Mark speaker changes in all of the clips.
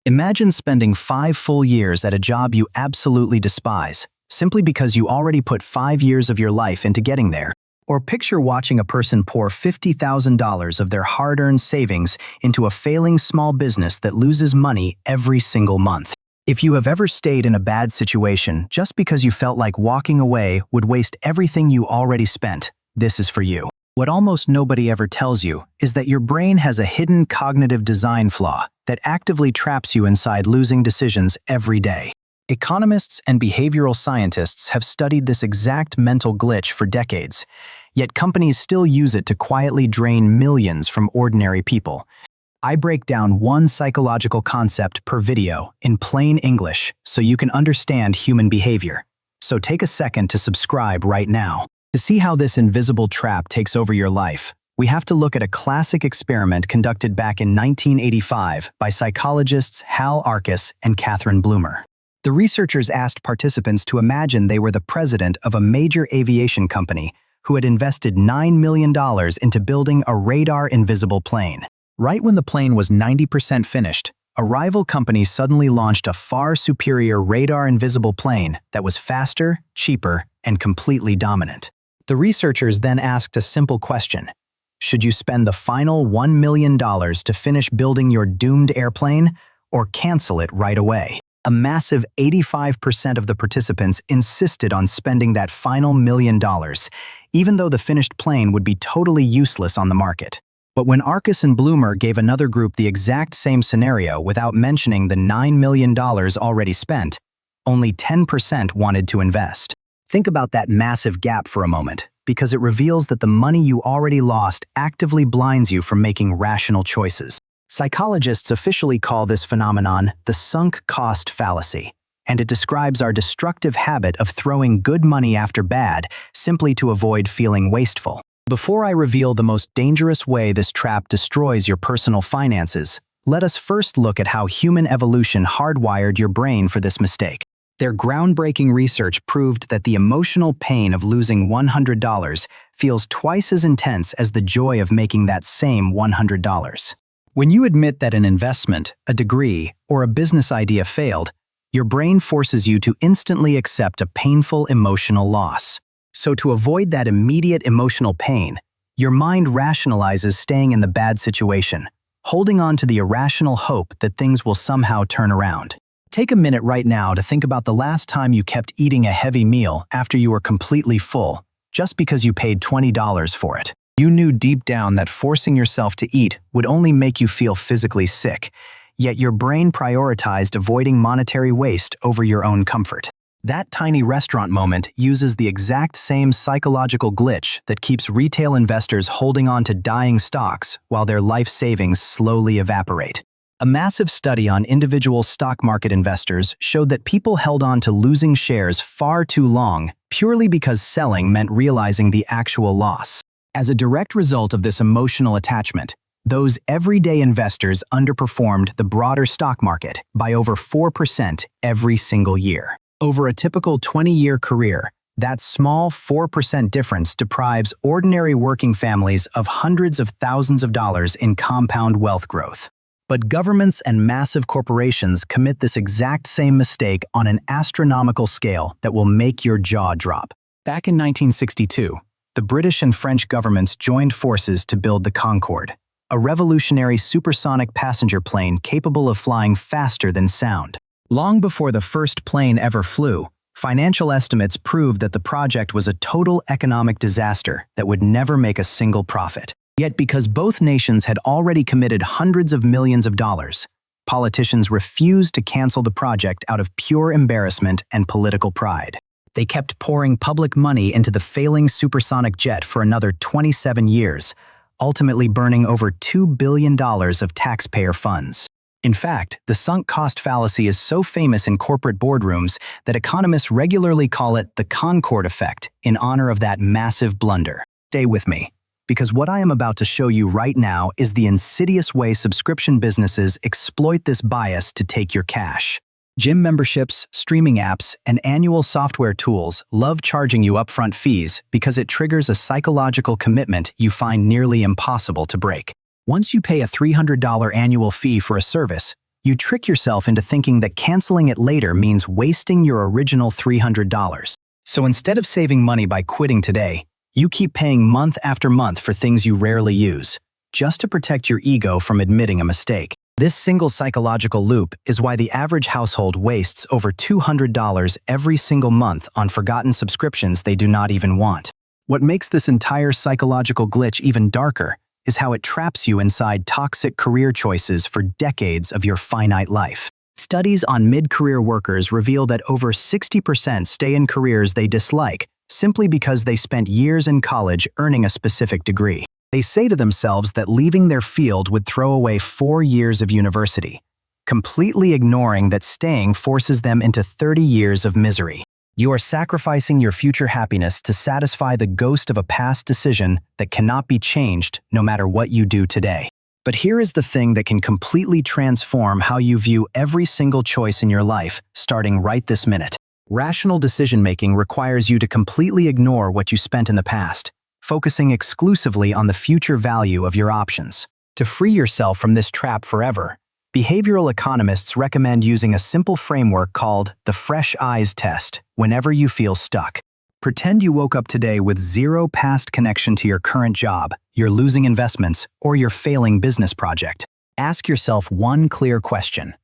Speaker 1: Imagine spending 5 full years at a job you absolutely despise, simply because you already put 5 years of your life into getting there. Or picture watching a person pour $50,000 of their hard-earned savings into a failing small business that loses money every single month. If you have ever stayed in a bad situation just because you felt like walking away would waste everything you already spent, this is for you. What almost nobody ever tells you is that your brain has a hidden cognitive design flaw that actively traps you inside losing decisions every day. Economists and behavioral scientists have studied this exact mental glitch for decades, yet companies still use it to quietly drain millions from ordinary people. I break down one psychological concept per video in plain English so you can understand human behavior. So take a second to subscribe right now. To see how this invisible trap takes over your life, we have to look at a classic experiment conducted back in 1985 by psychologists Hal Arkes and Catherine Blumer. The researchers asked participants to imagine they were the president of a major aviation company who had invested $9 million into building a radar-invisible plane. Right when the plane was 90% finished, a rival company suddenly launched a far superior radar-invisible plane that was faster, cheaper, and completely dominant. The researchers then asked a simple question. Should you spend the final $1 million to finish building your doomed airplane, or cancel it right away? A massive 85% of the participants insisted on spending that final $1 million, even though the finished plane would be totally useless on the market. But when Arkes and Blumer gave another group the exact same scenario without mentioning the $9 million already spent, only 10% wanted to invest. Think about that massive gap for a moment, because it reveals that the money you already lost actively blinds you from making rational choices. Psychologists officially call this phenomenon the Sunk Cost Fallacy, and it describes our destructive habit of throwing good money after bad simply to avoid feeling wasteful. Before I reveal the most dangerous way this trap destroys your personal finances, let us first look at how human evolution hardwired your brain for this mistake. Their groundbreaking research proved that the emotional pain of losing $100 feels twice as intense as the joy of making that same $100. When you admit that an investment, a degree, or a business idea failed, your brain forces you to instantly accept a painful emotional loss. So to avoid that immediate emotional pain, your mind rationalizes staying in the bad situation, holding on to the irrational hope that things will somehow turn around. Take a minute right now to think about the last time you kept eating a heavy meal after you were completely full, just because you paid $20 for it. You knew deep down that forcing yourself to eat would only make you feel physically sick, yet your brain prioritized avoiding monetary waste over your own comfort. That tiny restaurant moment uses the exact same psychological glitch that keeps retail investors holding on to dying stocks while their life savings slowly evaporate. A massive study on individual stock market investors showed that people held on to losing shares far too long purely because selling meant realizing the actual loss. As a direct result of this emotional attachment, those everyday investors underperformed the broader stock market by over 4% every single year. Over a typical 20-year career, that small 4% difference deprives ordinary working families of hundreds of thousands of dollars in compound wealth growth. But governments and massive corporations commit this exact same mistake on an astronomical scale that will make your jaw drop. Back in 1962, the British and French governments joined forces to build the Concorde, a revolutionary supersonic passenger plane capable of flying faster than sound. Long before the first plane ever flew, financial estimates proved that the project was a total economic disaster that would never make a single profit. Yet because both nations had already committed hundreds of millions of dollars, politicians refused to cancel the project out of pure embarrassment and political pride. They kept pouring public money into the failing supersonic jet for another 27 years, ultimately burning over $2 billion of taxpayer funds. In fact, the sunk cost fallacy is so famous in corporate boardrooms that economists regularly call it the Concorde effect in honor of that massive blunder. Stay with me, because what I am about to show you right now is the insidious way subscription businesses exploit this bias to take your cash. Gym memberships, streaming apps, and annual software tools love charging you upfront fees because it triggers a psychological commitment you find nearly impossible to break. Once you pay a $300 annual fee for a service, You trick yourself into thinking that canceling it later means wasting your original $300. So instead of saving money by quitting today, you keep paying month after month for things you rarely use, just to protect your ego from admitting a mistake. This single psychological loop is why the average household wastes over $200 every single month on forgotten subscriptions they do not even want. What makes this entire psychological glitch even darker is how it traps you inside toxic career choices for decades of your finite life. Studies on mid-career workers reveal that over 60% stay in careers they dislike simply because they spent years in college earning a specific degree. They say to themselves that leaving their field would throw away 4 years of university, completely ignoring that staying forces them into 30 years of misery. You are sacrificing your future happiness to satisfy the ghost of a past decision that cannot be changed no matter what you do today. But here is the thing that can completely transform how you view every single choice in your life, starting right this minute. Rational decision-making requires you to completely ignore what you spent in the past, focusing exclusively on the future value of your options. To free yourself from this trap forever, behavioral economists recommend using a simple framework called the fresh eyes test whenever you feel stuck. Pretend you woke up today with zero past connection to your current job, your losing investments, or your failing business project. Ask yourself one clear question.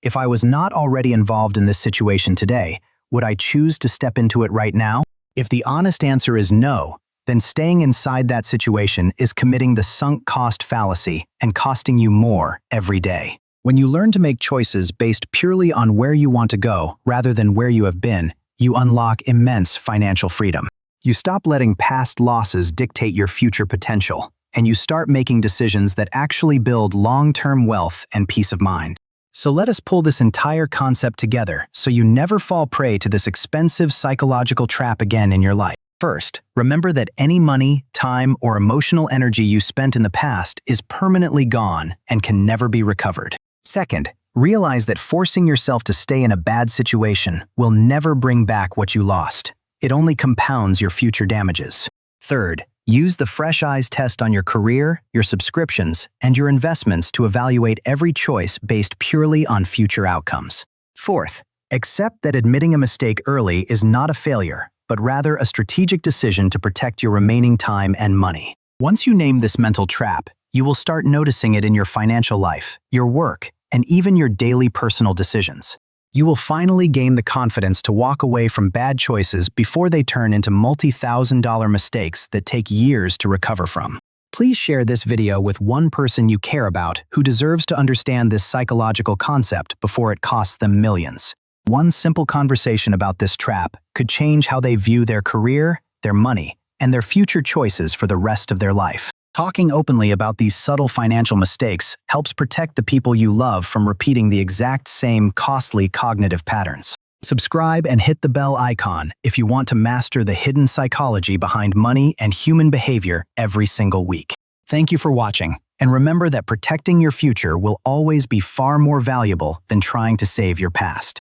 Speaker 1: If I was not already involved in this situation today, would I choose to step into it right now? If the honest answer is no, then staying inside that situation is committing the sunk cost fallacy and costing you more every day. When you learn to make choices based purely on where you want to go rather than where you have been, you unlock immense financial freedom. You stop letting past losses dictate your future potential, and you start making decisions that actually build long-term wealth and peace of mind. So let us pull this entire concept together so you never fall prey to this expensive psychological trap again in your life. First, remember that any money, time, or emotional energy you spent in the past is permanently gone and can never be recovered. Second, realize that forcing yourself to stay in a bad situation will never bring back what you lost. It only compounds your future damages. Third, use the fresh eyes test on your career, your subscriptions, and your investments to evaluate every choice based purely on future outcomes. Fourth, accept that admitting a mistake early is not a failure, but rather a strategic decision to protect your remaining time and money. Once you name this mental trap, you will start noticing it in your financial life, your work, and even your daily personal decisions. You will finally gain the confidence to walk away from bad choices before they turn into multi-thousand-dollar mistakes that take years to recover from. Please share this video with one person you care about who deserves to understand this psychological concept before it costs them millions. One simple conversation about this trap could change how they view their career, their money, and their future choices for the rest of their life. Talking openly about these subtle financial mistakes helps protect the people you love from repeating the exact same costly cognitive patterns. Subscribe and hit the bell icon if you want to master the hidden psychology behind money and human behavior every single week. Thank you for watching, and remember that protecting your future will always be far more valuable than trying to save your past.